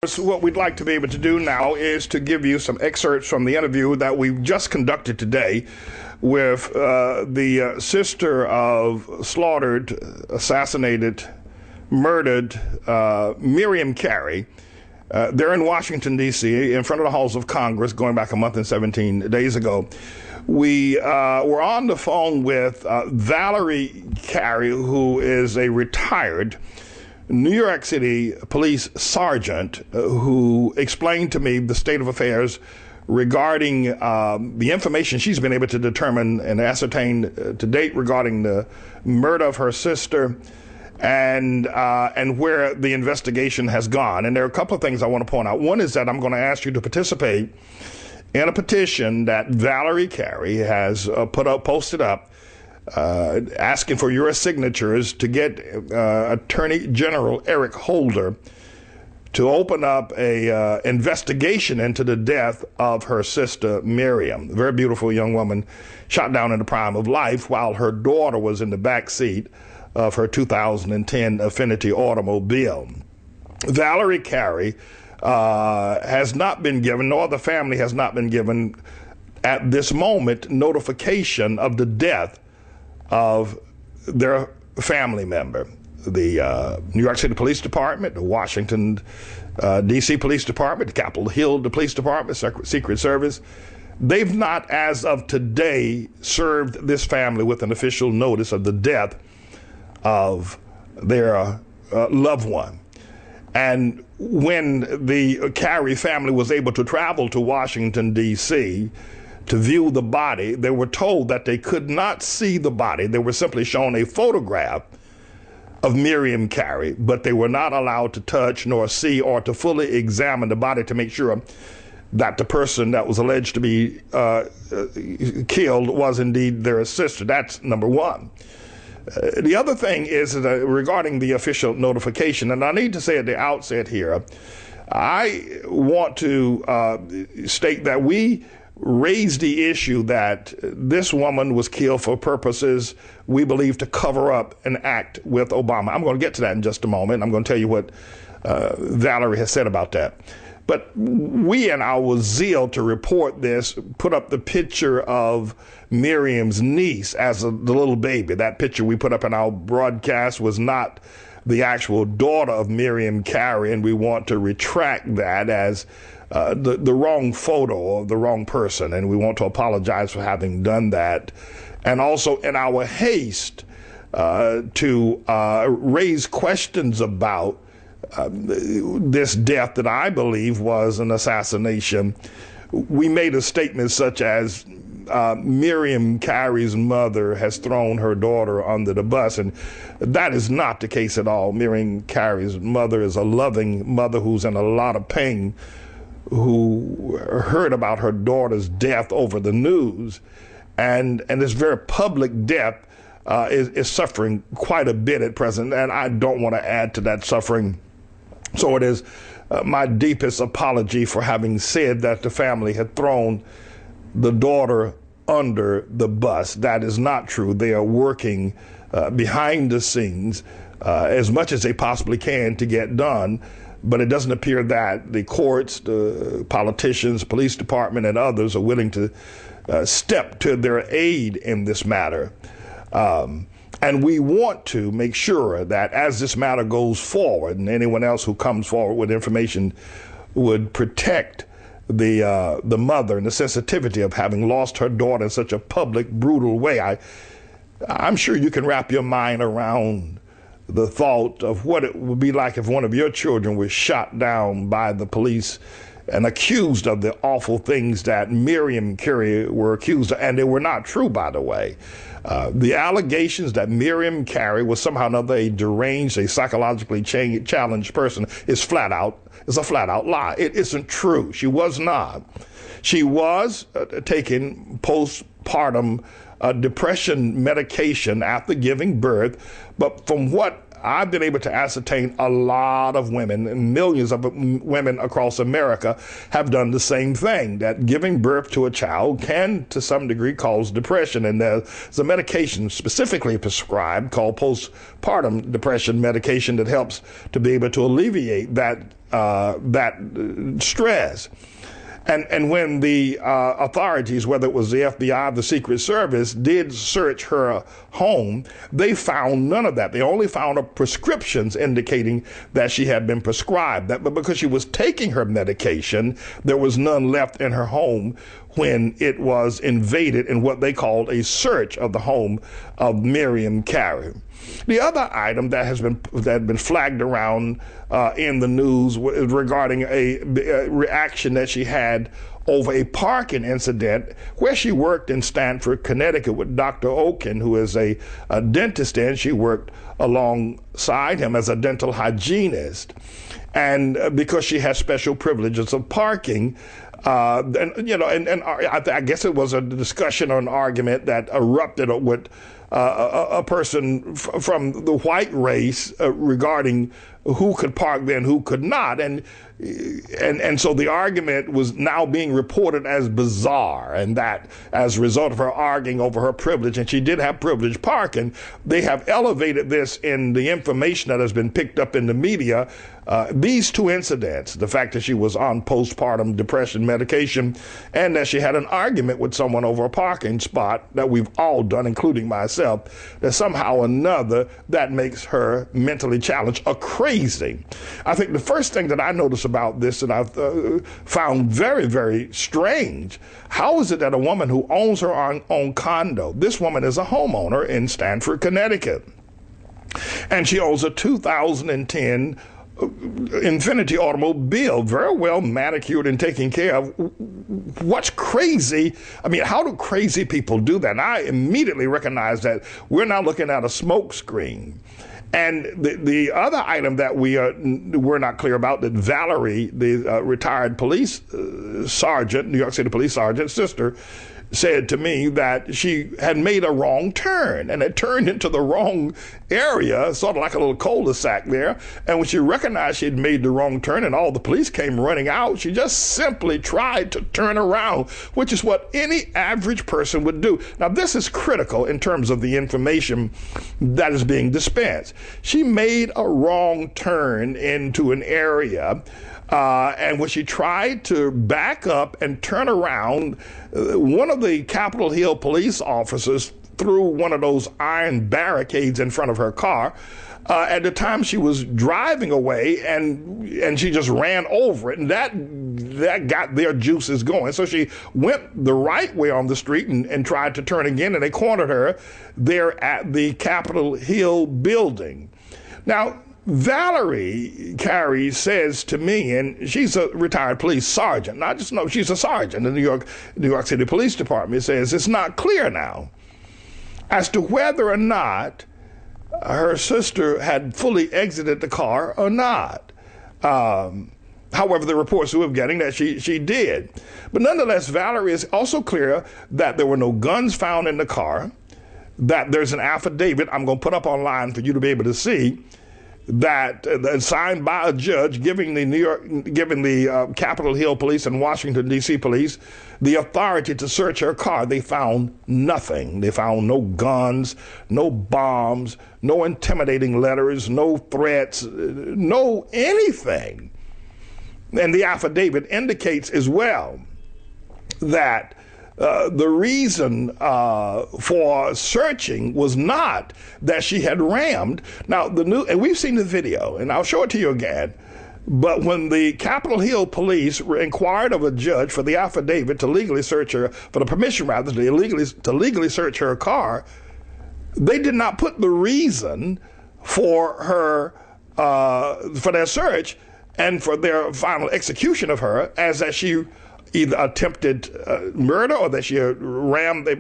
So what we'd like to be able to do now is to give you some excerpts from the interview that we just conducted today with the sister of slaughtered, assassinated, murdered Miriam Carey. They're in Washington, D.C., in front of the halls of Congress going back a month and 17 days ago. We were on the phone with Valerie Carey, who is a retired New York City police sergeant who explained to me the state of affairs regarding the information she's been able to determine and ascertain to date regarding the murder of her sister and where the investigation has gone. And there are a couple of things I want to point out. One is that I'm going to ask you to participate in a petition that Valerie Carey has posted up, asking for your signatures to get Attorney General Eric Holder to open up a investigation into the death of her sister Miriam, a very beautiful young woman shot down in the prime of life while her daughter was in the back seat of her 2010 Affinity automobile. Valerie Carey has not been given, nor the family has not been given at this moment, notification of the death of their family member. The New York City Police Department, the Washington, D.C. Police Department, the Capitol Hill, the Police Department, Secret Service, they've not, as of today, served this family with an official notice of the death of their loved one. And when the Carey family was able to travel to Washington, D.C., to view the body, they were told that they could not see the body. They were simply shown a photograph of Miriam Carey, but they were not allowed to touch nor see or to fully examine the body to make sure that the person that was alleged to be killed was indeed their sister. That's number one. The other thing is regarding the official notification, and I need to say at the outset here, I want to state that we raised the issue that this woman was killed for purposes we believe to cover up an act with Obama. I'm going to get to that in just a moment. I'm going to tell you what Valerie has said about that. But we, in our zeal to report this, put up the picture of Miriam's niece as the little baby. That picture we put up in our broadcast was not the actual daughter of Miriam Carey, and we want to retract that as the wrong photo of the wrong person, and we want to apologize for having done that. And also in our haste to raise questions about this death that I believe was an assassination, we made a statement such as Miriam Carey's mother has thrown her daughter under the bus, and that is not the case at all. Miriam Carey's mother is a loving mother who's in a lot of pain, who heard about her daughter's death over the news, and this very public death is suffering quite a bit at present, and I don't want to add to that suffering. So it is my deepest apology for having said that the family had thrown the daughter under the bus. That is not true. They are working behind the scenes as much as they possibly can to get done, but it doesn't appear that the courts, the politicians, police department, and others are willing to step to their aid in this matter. And we want to make sure that as this matter goes forward, and anyone else who comes forward with information would protect the mother and the sensitivity of having lost her daughter in such a public, brutal way. I'm sure you can wrap your mind around the thought of what it would be like if one of your children was shot down by the police and accused of the awful things that Miriam Carey were accused of, and they were not true, by the way. The allegations that Miriam Carey was somehow or another a deranged, a psychologically challenged person is a flat out lie. It isn't true. She was not. She was taking postpartum depression medication after giving birth, but from what I've been able to ascertain a lot of women, and millions of women across America have done the same thing, that giving birth to a child can, to some degree, cause depression. And there's a medication specifically prescribed called postpartum depression medication that helps to be able to alleviate that stress. And when the authorities, whether it was the FBI or the Secret Service, did search her home, they found none of that. They only found prescriptions indicating that she had been prescribed that, but because she was taking her medication, there was none left in her home when it was invaded in what they called a search of the home of Miriam Carey. The other item that has been flagged around in the news is regarding a reaction that she had over a parking incident where she worked in Stamford, Connecticut with Dr. Oken, who is a dentist, and she worked alongside him as a dental hygienist. And because she has special privileges of parking, I guess it was a discussion or an argument that erupted with a person from the white race regarding who could park there and who could not. And so the argument was now being reported as bizarre, and that as a result of her arguing over her privilege, and she did have privileged parking, they have elevated this in the information that has been picked up in the media. These two incidents, the fact that she was on postpartum depression medication and that she had an argument with someone over a parking spot that we've all done, including myself, that somehow or another that makes her mentally challenged or crazy. I think the first thing that I noticed about this that I've found very, very strange, how is it that a woman who owns her own condo, this woman is a homeowner in Stamford, Connecticut, and she owns a 2010 Infiniti automobile, very well manicured and taken care of. What's crazy? I mean, how do crazy people do that? And I immediately recognize that we're now looking at a smoke screen. And the other item that we're not clear about, that Valerie, the retired police sergeant, New York City police sergeant, sister, said to me that she had made a wrong turn and had turned into the wrong area, sort of like a little cul-de-sac there. And when she recognized she had made the wrong turn and all the police came running out, she just simply tried to turn around, which is what any average person would do. Now, this is critical in terms of the information that is being dispensed. She made a wrong turn into an area, and when she tried to back up and turn around, one of the Capitol Hill police officers threw one of those iron barricades in front of her car. At the time she was driving away, and she just ran over it, and that got their juices going. So she went the right way on the street and tried to turn again, and they cornered her there at the Capitol Hill building. Now, Valerie Carey says to me, and she's a retired police sergeant, not just know she's a sergeant in the New York City Police Department, says it's not clear now as to whether or not her sister had fully exited the car or not. However, the reports we're getting that she did. But nonetheless, Valerie is also clear that there were no guns found in the car, that there's an affidavit I'm going to put up online for you to be able to see, that signed by a judge giving the Capitol Hill Police and Washington, D.C. Police the authority to search her car. They found nothing. They found no guns, no bombs, no intimidating letters, no threats, no anything. And the affidavit indicates as well that the reason for searching was not that she had rammed. Now, and we've seen the video, and I'll show it to you again. But when the Capitol Hill Police inquired of a judge for the affidavit to legally search her, for the permission rather, to legally search her car, they did not put the reason for her for their search and for their final execution of her as that she either attempted murder or that she rammed the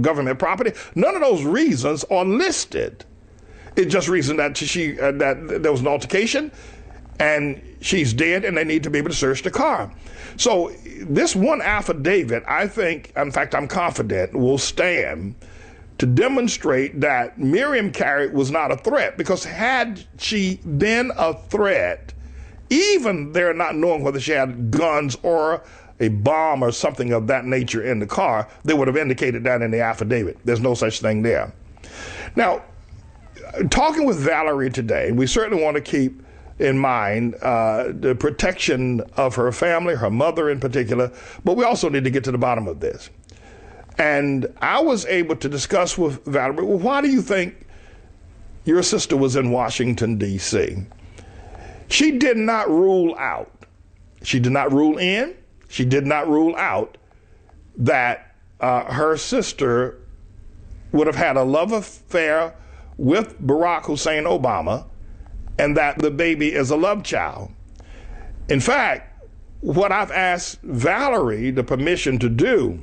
government property. None of those reasons are listed. It's just reason that that there was an altercation and she's dead and they need to be able to search the car. So this one affidavit, I think, in fact, I'm confident, will stand to demonstrate that Miriam Carey was not a threat, because had she been a threat, even they're not knowing whether she had guns or a bomb or something of that nature in the car, they would have indicated that in the affidavit. There's no such thing there. Now, talking with Valerie today, we certainly want to keep in mind the protection of her family, her mother in particular, but we also need to get to the bottom of this. And I was able to discuss with Valerie, well, why do you think your sister was in Washington, D.C.? She did not rule out, she did not rule in, she did not rule out that her sister would have had a love affair with Barack Hussein Obama, and that the baby is a love child. In fact, what I've asked Valerie the permission to do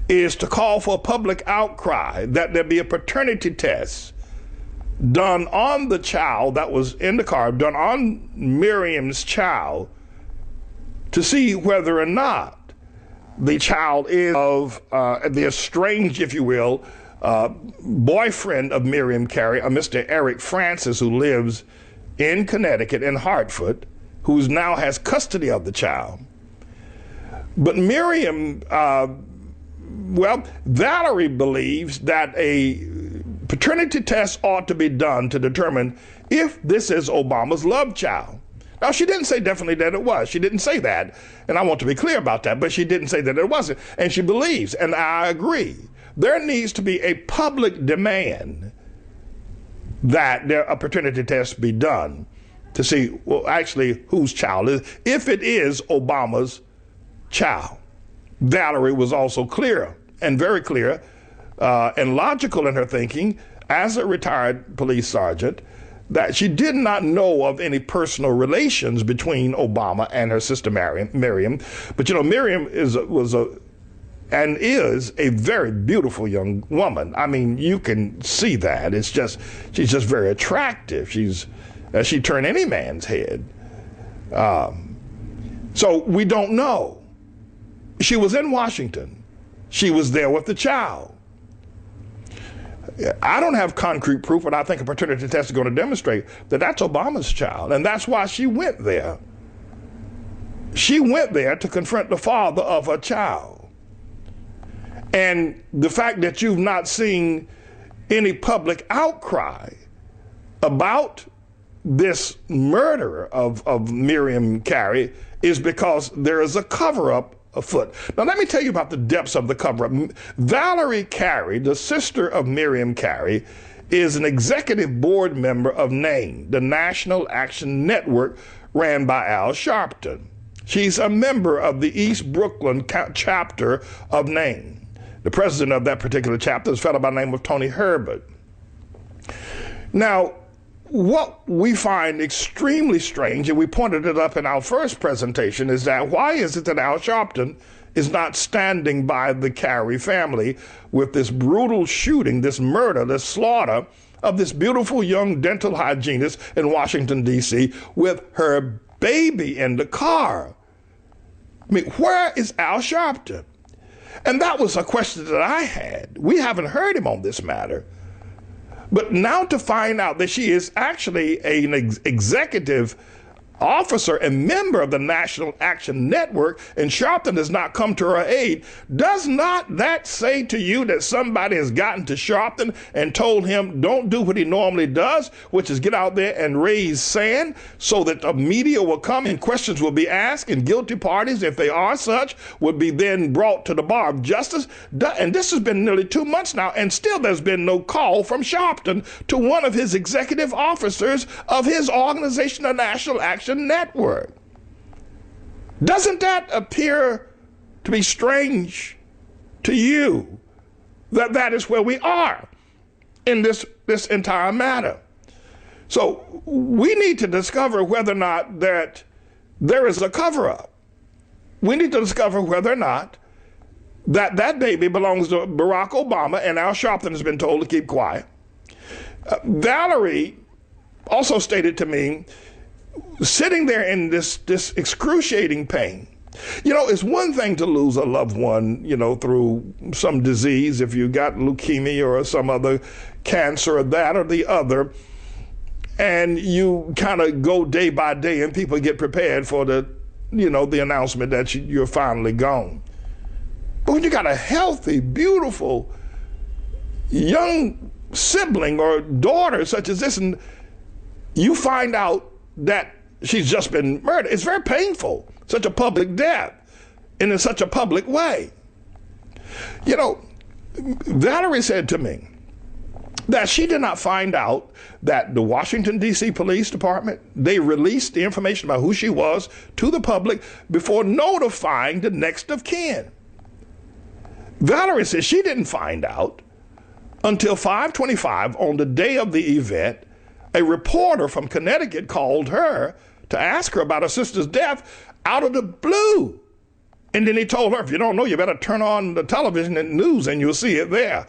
is to call for a public outcry that there be a paternity test done on the child that was in the car, done on Miriam's child, to see whether or not the child is of the estranged, if you will, boyfriend of Miriam Carey, a Mr. Eric Francis, who lives in Connecticut, in Hartford, who now has custody of the child. But Miriam, Valerie believes that a paternity test ought to be done to determine if this is Obama's love child. Now, she didn't say definitely that it was. She didn't say that, and I want to be clear about that, but she didn't say that it wasn't. And she believes, and I agree, there needs to be a public demand that a paternity test be done to see, well, actually, whose child is, if it is Obama's child. Valerie was also clear, and very clear, and logical in her thinking, as a retired police sergeant, that she did not know of any personal relations between Obama and her sister Miriam. But, you know, Miriam is a very beautiful young woman. I mean, you can see that. It's just, she's just very attractive. She turned any man's head. So we don't know. She was in Washington. She was there with the child. I don't have concrete proof, but I think a paternity test is going to demonstrate that that's Obama's child, and that's why she went there. She went there to confront the father of her child. And the fact that you've not seen any public outcry about this murder of Miriam Carey is because there is a cover-up afoot. Now, let me tell you about the depths of the cover-up. Valerie Carey, the sister of Miriam Carey, is an executive board member of NAIN, the National Action Network ran by Al Sharpton. She's a member of the East Brooklyn chapter of NAIN. The president of that particular chapter is a fellow by the name of Tony Herbert. Now, what we find extremely strange, and we pointed it up in our first presentation, is that why is it that Al Sharpton is not standing by the Carey family with this brutal shooting, this murder, this slaughter of this beautiful young dental hygienist in Washington, D.C. with her baby in the car? I mean, where is Al Sharpton? And that was a question that I had. We haven't heard him on this matter. But now to find out that she is actually an executive officer and member of the National Action Network, and Sharpton has not come to her aid, does not that say to you that somebody has gotten to Sharpton and told him don't do what he normally does, which is get out there and raise sand so that the media will come and questions will be asked, and guilty parties, if they are such, would be then brought to the bar of justice? And this has been nearly 2 months now, and still there's been no call from Sharpton to one of his executive officers of his organization, the National Action Network. Doesn't that appear to be strange to you, that is where we are in this entire matter? So we need to discover whether or not that there is a cover-up. We need to discover whether or not that baby belongs to Barack Obama, and Al Sharpton has been told to keep quiet. Valerie also stated to me, sitting there in this excruciating pain, You know, it's one thing to lose a loved one, you know, through some disease, if you got leukemia or some other cancer or that or the other, and you kind of go day by day and people get prepared for the, you know, the announcement that you're finally gone. But when you got a healthy, beautiful, young sibling or daughter such as this, and you find out that she's just been murdered, it's very painful. Such a public death and in such a public way. You know, Valerie said to me that she did not find out that the Washington, D.C. Police Department, they released the information about who she was to the public before notifying the next of kin. Valerie says she didn't find out until 5:25 on the day of the event. A reporter from Connecticut called her to ask her about her sister's death out of the blue. And then he told her, if you don't know, you better turn on the television and news and you'll see it there.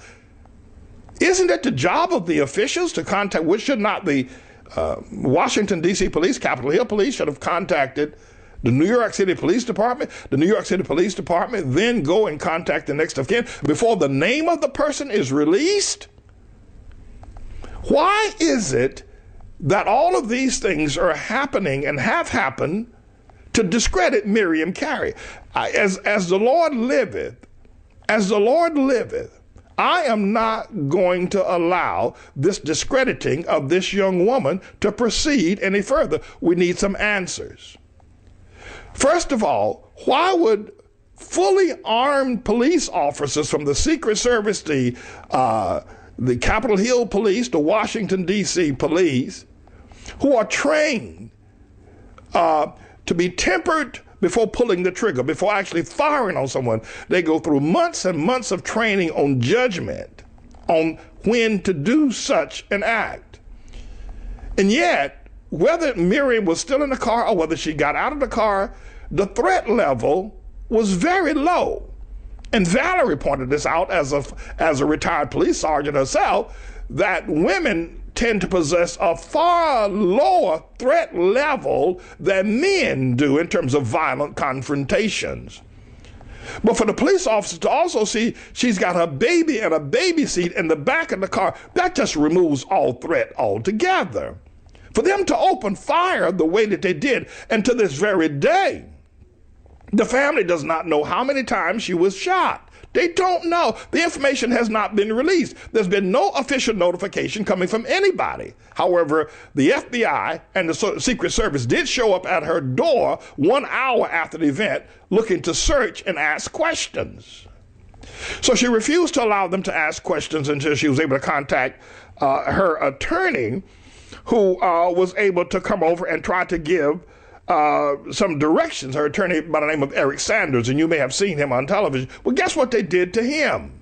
Isn't it the job of the officials to contact, which should not the Washington, D.C. Police, Capitol Hill Police should have contacted the New York City Police Department. The New York City Police Department then go and contact the next of kin before the name of the person is released? Why is it that all of these things are happening and have happened to discredit Miriam Carey? As the Lord liveth, I am not going to allow this discrediting of this young woman to proceed any further. We need some answers. First of all, why would fully armed police officers from the Secret Service, the Capitol Hill Police, the Washington, D.C. Police, who are trained to be tempered before pulling the trigger, before actually firing on someone, they go through months and months of training on judgment on when to do such an act. And yet, whether Miriam was still in the car or whether she got out of the car, the threat level was very low. And Valerie pointed this out as a retired police sergeant herself, that women tend to possess a far lower threat level than men do in terms of violent confrontations. But for the police officer to also see she's got her baby in a baby seat in the back of the car, that just removes all threat altogether. For them to open fire the way that they did, and to this very day, the family does not know how many times she was shot. They don't know. The information has not been released. There's been no official notification coming from anybody. However, the FBI and the Secret Service did show up at her door 1 hour after the event looking to search and ask questions. So she refused to allow them to ask questions until she was able to contact her attorney, who was able to come over and try to give some directions. Her attorney by the name of Eric Sanders, and you may have seen him on television. Well, guess what they did to him?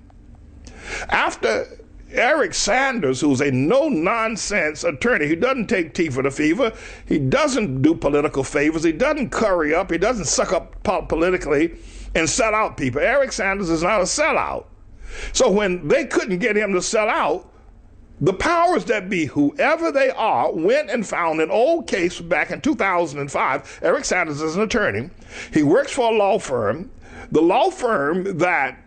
After Eric Sanders, who's a no-nonsense attorney, he doesn't take tea for the fever, he doesn't do political favors, he doesn't curry up, he doesn't suck up politically and sell out people. Eric Sanders is not a sellout. So when they couldn't get him to sell out, the powers that be, whoever they are, went and found an old case back in 2005. Eric Sanders is an attorney. He works for a law firm. The law firm that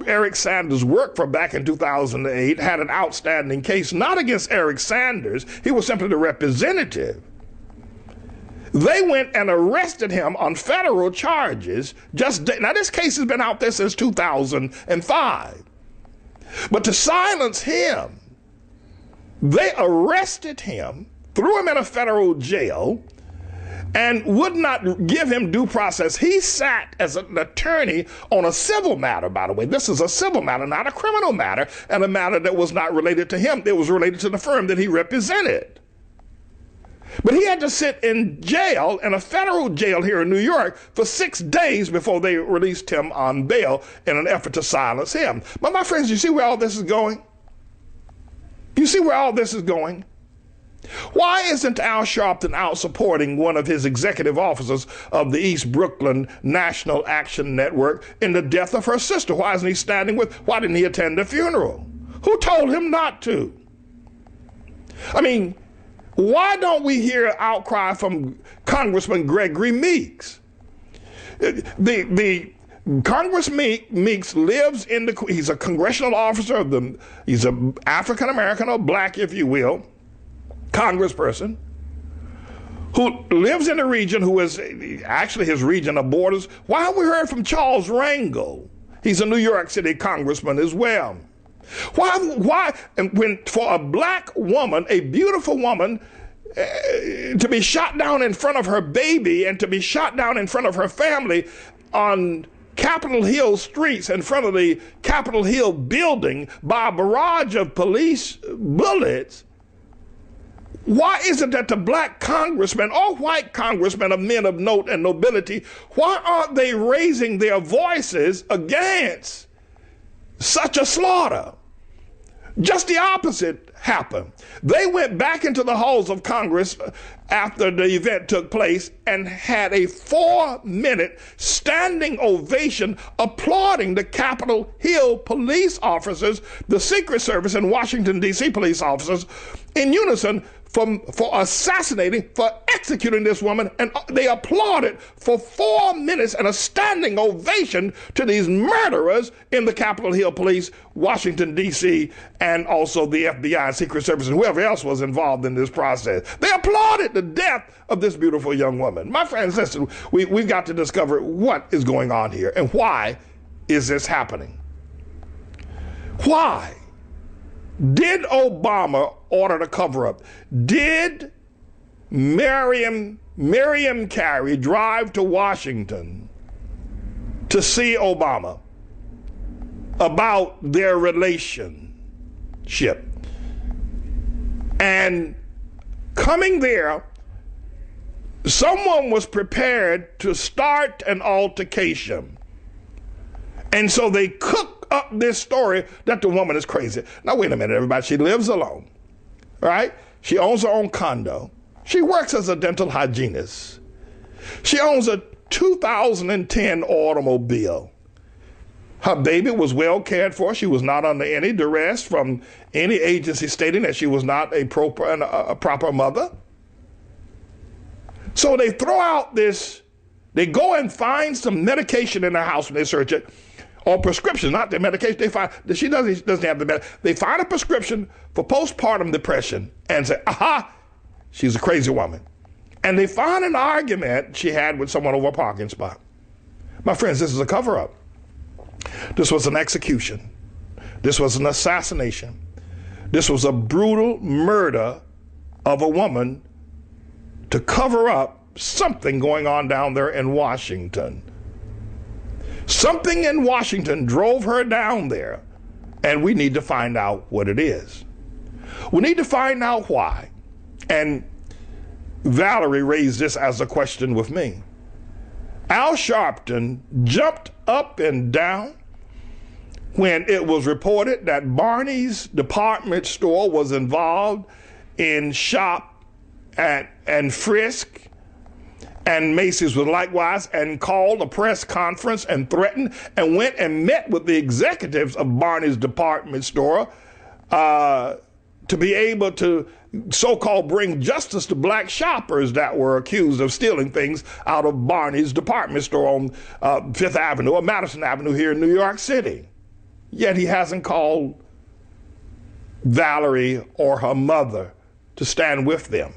Eric Sanders worked for back in 2008 had an outstanding case, not against Eric Sanders. He was simply the representative. They went and arrested him on federal charges. Now, this case has been out there since 2005. But to silence him, they arrested him, threw him in a federal jail, and would not give him due process. He sat as an attorney on a civil matter, by the way. This is a civil matter, not a criminal matter, and a matter that was not related to him. It was related to the firm that he represented. But he had to sit in jail, in a federal jail here in New York, for 6 days before they released him on bail in an effort to silence him. But my friends, you see where all this is going? You see where all this is going? Why isn't Al Sharpton out supporting one of his executive officers of the East Brooklyn National Action Network in the death of her sister? Why isn't he standing with? Why didn't he attend the funeral? Who told him not to? I mean, why don't we hear outcry from Congressman Gregory Meeks? The Congressman Meeks lives in he's a congressional officer he's an African American or black, if you will, congressperson who lives in a region who is actually his region of borders. Why have we heard from Charles Rangel? He's a New York City congressman as well. Why, and when for a black woman, a beautiful woman, to be shot down in front of her baby and to be shot down in front of her family on Capitol Hill streets, in front of the Capitol Hill building by a barrage of police bullets, why is it that the black congressmen or white congressmen of men of note and nobility, why aren't they raising their voices against such a slaughter? Just the opposite happened. They went back into the halls of Congress after the event took place and had a 4-minute standing ovation applauding the Capitol Hill police officers, the Secret Service and Washington, D.C. police officers in unison for executing this woman, and they applauded for 4 minutes and a standing ovation to these murderers in the Capitol Hill Police, Washington, D.C., and also the FBI and Secret Service and whoever else was involved in this process. They applauded the death of this beautiful young woman. My friends, listen, we've got to discover what is going on here and why is this happening. Why? Did Obama order the cover-up? Did Miriam Carey drive to Washington to see Obama about their relationship? And coming there, someone was prepared to start an altercation. And so they cooked up this story that the woman is crazy. Now, wait a minute, everybody. She lives alone, right? She owns her own condo. She works as a dental hygienist. She owns a 2010 automobile. Her baby was well cared for. She was not under any duress from any agency stating that she was not a proper mother. So they throw out this, they go and find some medication in her house when they search it, or prescription, not the medication. They find that she doesn't have the medication. They find a prescription for postpartum depression and say, aha, she's a crazy woman. And they find an argument she had with someone over a parking spot. My friends, this is a cover-up. This was an execution. This was an assassination. This was a brutal murder of a woman to cover up something going on down there in Washington. Something in Washington drove her down there, and we need to find out what it is. We need to find out why. And Valerie raised this as a question with me. Al Sharpton jumped up and down when it was reported that Barney's department store was involved in shop and frisk, and Macy's was likewise, and called a press conference and threatened and went and met with the executives of Barney's department store to be able to so-called bring justice to black shoppers that were accused of stealing things out of Barney's department store on Fifth Avenue or Madison Avenue here in New York City. Yet he hasn't called Valerie or her mother to stand with them.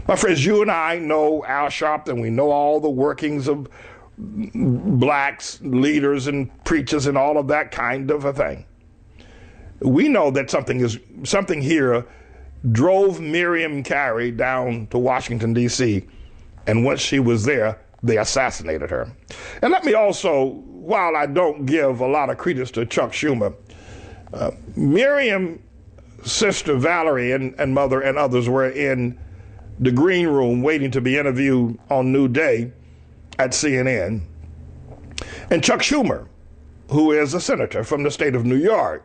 My friends, you and I know Al Sharpton. We know all the workings of blacks, leaders and preachers and all of that kind of a thing. We know that something here drove Miriam Carey down to Washington, D.C., and once she was there, they assassinated her. And let me also, while I don't give a lot of credence to Chuck Schumer, Miriam's sister Valerie and mother and others were in the green room waiting to be interviewed on New Day at CNN. And Chuck Schumer, who is a senator from the state of New York,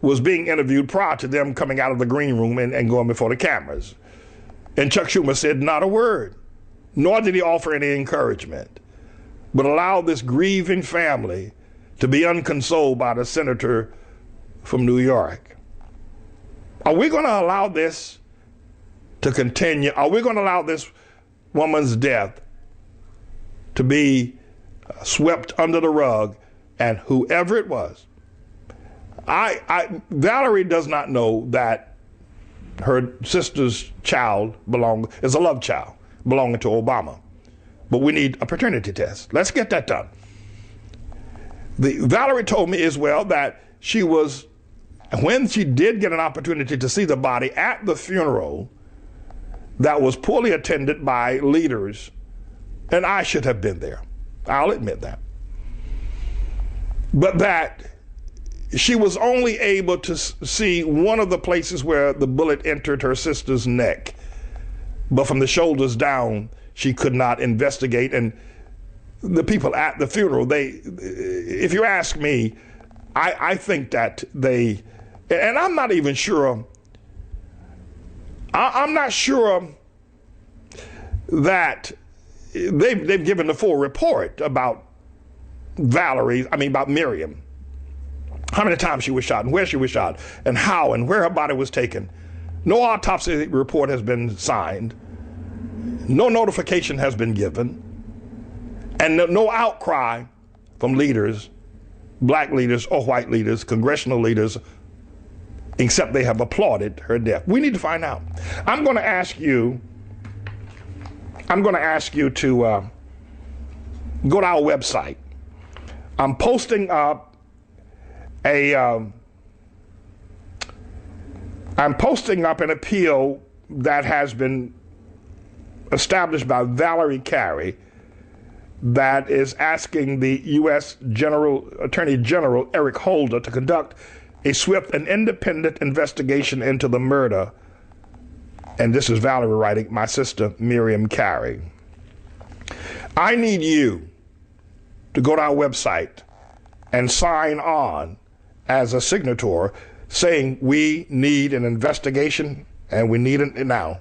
was being interviewed prior to them coming out of the green room and going before the cameras. And Chuck Schumer said not a word, nor did he offer any encouragement, but allowed this grieving family to be unconsoled by the senator from New York. Are we going to allow this to continue? Are we going to allow this woman's death to be swept under the rug, and whoever it was, Valerie does not know that her sister's child is a love child belonging to Obama. But we need a paternity test. Let's get that done. Valerie told me as well that when she did get an opportunity to see the body at the funeral that was poorly attended by leaders, and I should have been there. I'll admit that. But that she was only able to see one of the places where the bullet entered her sister's neck. But from the shoulders down, she could not investigate. And the people at the funeral, if you ask me, I think that and I'm not even sure, I'm not sure that they've given the full report about about Miriam. How many times she was shot and where she was shot and how and where her body was taken. No autopsy report has been signed. No notification has been given. And no outcry from leaders, black leaders or white leaders, congressional leaders, except they have applauded her death. We need to find out. I'm going to ask you to go to our website. I'm posting up an appeal that has been established by Valerie Carey that is asking the U.S. Attorney General Eric Holder to conduct a swift and independent investigation into the murder. And this is Valerie writing, my sister Miriam Carey. I need you to go to our website and sign on as a signator saying we need an investigation, and we need it now,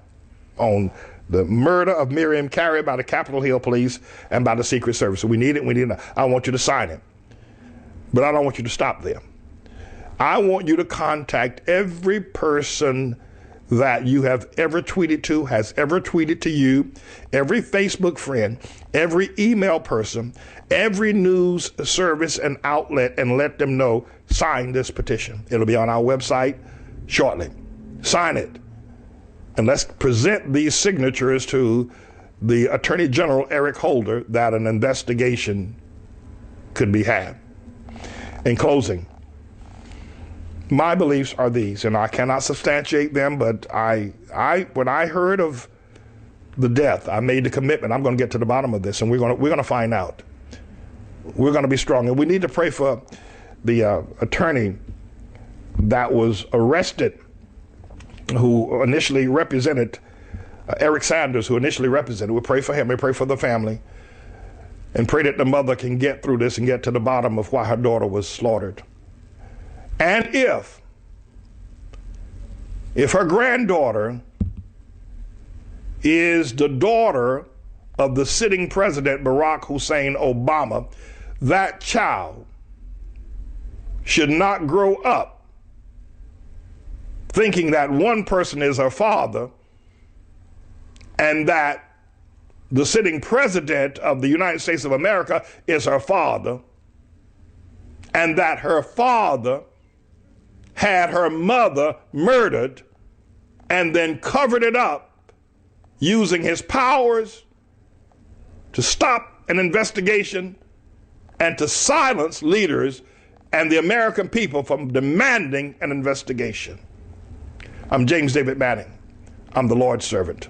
on the murder of Miriam Carey by the Capitol Hill Police and by the Secret Service. So we need it. I want you to sign it. But I don't want you to stop there. I want you to contact every person that you have ever tweeted to, has ever tweeted to you, every Facebook friend, every email person, every news service and outlet, and let them know, sign this petition. It'll be on our website shortly. Sign it. And let's present these signatures to the Attorney General Eric Holder that an investigation could be had. In closing, my beliefs are these, and I cannot substantiate them, but when I heard of the death, I made the commitment. I'm going to get to the bottom of this, and we're going to find out. We're going to be strong, and we need to pray for the attorney that was arrested, who initially represented Eric Sanders, who initially represented. We pray for him. We pray for the family, and pray that the mother can get through this and get to the bottom of why her daughter was slaughtered. And if her granddaughter is the daughter of the sitting president, Barack Hussein Obama, that child should not grow up thinking that one person is her father and that the sitting president of the United States of America is her father, and that her father had her mother murdered and then covered it up using his powers to stop an investigation and to silence leaders and the American people from demanding an investigation. I'm James David Manning. I'm the Lord's servant.